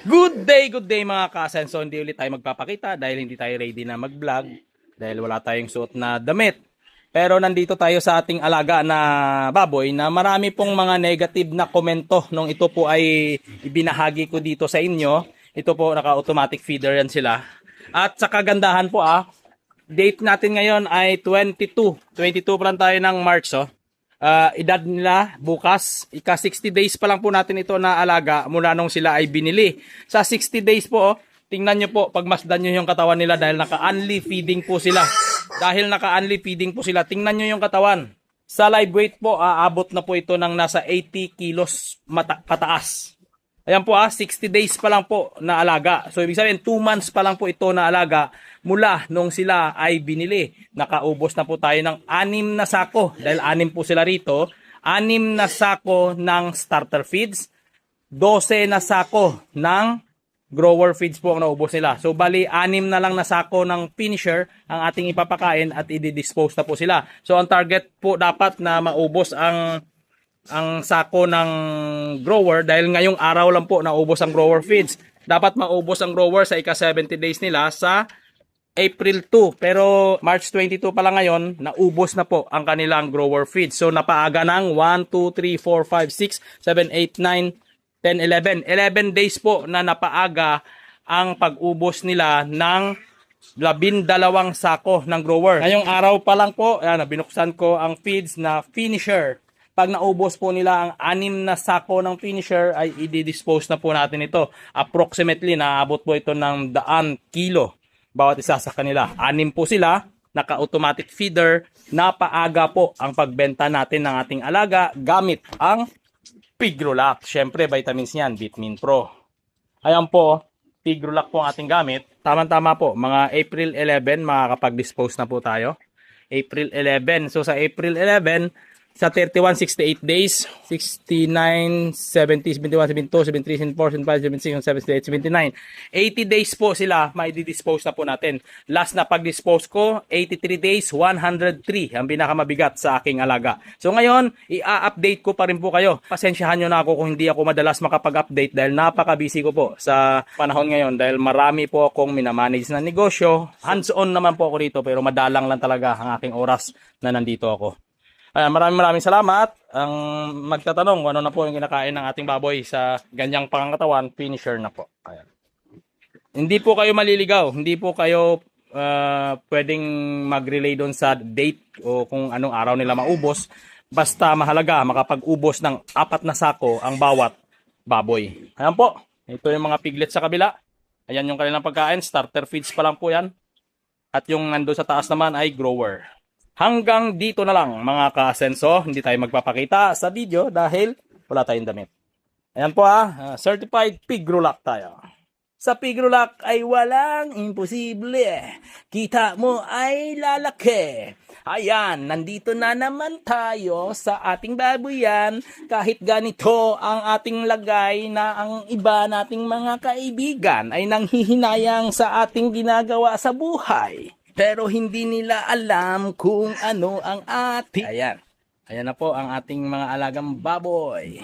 Good day mga kasenso. Hindi ulit tayo magpapakita dahil hindi tayo ready na mag-vlog dahil wala tayong suot na damit. Pero nandito tayo sa ating alaga na baboy na marami pong mga negative na komento nung ito po ay ibinahagi ko dito sa inyo. Ito po naka-automatic feeder yan sila. At sa kagandahan po date natin ngayon ay 22. 22 pa lang tayo ng March edad nila bukas, ika 60 days pa lang po natin ito na alaga mula nung sila ay binili. Sa 60 days po, tingnan nyo po, pagmasdan nyo yung katawan nila dahil naka-only feeding po sila. Tingnan nyo yung katawan. Sa live weight po, aabot na po ito ng nasa 80 kilos pataas. Ayan po 60 days pa lang po na alaga. So ibig sabihin 2 months pa lang po ito na alaga mula nung sila ay binili. Nakaubos na po tayo ng 6 na sako. Dahil 6 po sila rito. 6 na sako ng starter feeds. 12 na sako ng grower feeds po ang naubos nila. So bali 6 na lang na sako ng finisher ang ating ipapakain at i-dispose na po sila. So ang target po dapat na maubos ang sako ng grower dahil ngayong araw lang po naubos ang grower feeds. Dapat maubos ang grower sa ika 70 days nila sa April 2. Pero March 22 pa lang ngayon, naubos na po ang kanilang grower feeds. So napaaga ng 1, 2, 3, 4, 5, 6, 7, 8, 9, 10, 11. 11 days po na napaaga ang pag-ubos nila ng 12 sako ng grower. Ngayong araw pa lang po, binuksan ko ang feeds na finisher. Pag naubos po nila ang 6 na sako ng finisher ay i-dispose na po natin ito. Approximately naabot po ito ng 100 kilo bawat isa sa kanila. 6 po sila, naka-automatic feeder, napaaga po ang pagbenta natin ng ating alaga gamit ang Pigrolac. Siyempre vitamins niyan, Vitamin Pro. Ayan po, Pigrolac po ang ating gamit. Tama-tama po, mga April 11 makakapag-dispose na po tayo. April 11. So sa April 11, sa 31, 68 days, 69, 70, 71, 72, 73, 74, 75, 76, 77, 78, 79. 80 days po sila, mai-dispose na po natin. Last na pag-dispose ko, 83 days, 103, ang pinakamabigat sa aking alaga. So ngayon, i-update ko pa rin po kayo. Pasensyahan nyo na ako kung hindi ako madalas makapag-update dahil napaka-busy ko po sa panahon ngayon dahil marami po akong minamanage na negosyo. Hands-on naman po ako rito pero madalang lang talaga ang aking oras na nandito ako. Ayan, maraming salamat. Ang magtatanong kung ano na po yung kinakain ng ating baboy sa ganyang pangangatawan, finisher na po. Ayan. Hindi po kayo maliligaw. Hindi po kayo pwedeng mag-relay doon sa date o kung anong araw nila maubos. Basta mahalaga makapag-ubos ng 4 na sako ang bawat baboy. Ayan po. Ito yung mga piglet sa kabila. Ayan yung kanilang pagkain. Starter feeds pa lang po yan. At yung nando sa taas naman ay grower. Hanggang dito na lang mga ka-asenso, hindi tayo magpapakita sa video dahil wala tayong damit. Ayan po certified Pigrolac tayo. Sa Pigrolac ay walang imposible. Kita mo ay lalaki. Ayan, nandito na naman tayo sa ating baboyan. Kahit ganito ang ating lagay na ang iba nating mga kaibigan ay nanghihinayang sa ating ginagawa sa buhay. Pero hindi nila alam kung ano ang ating... Ayan na po ang ating mga alagang baboy.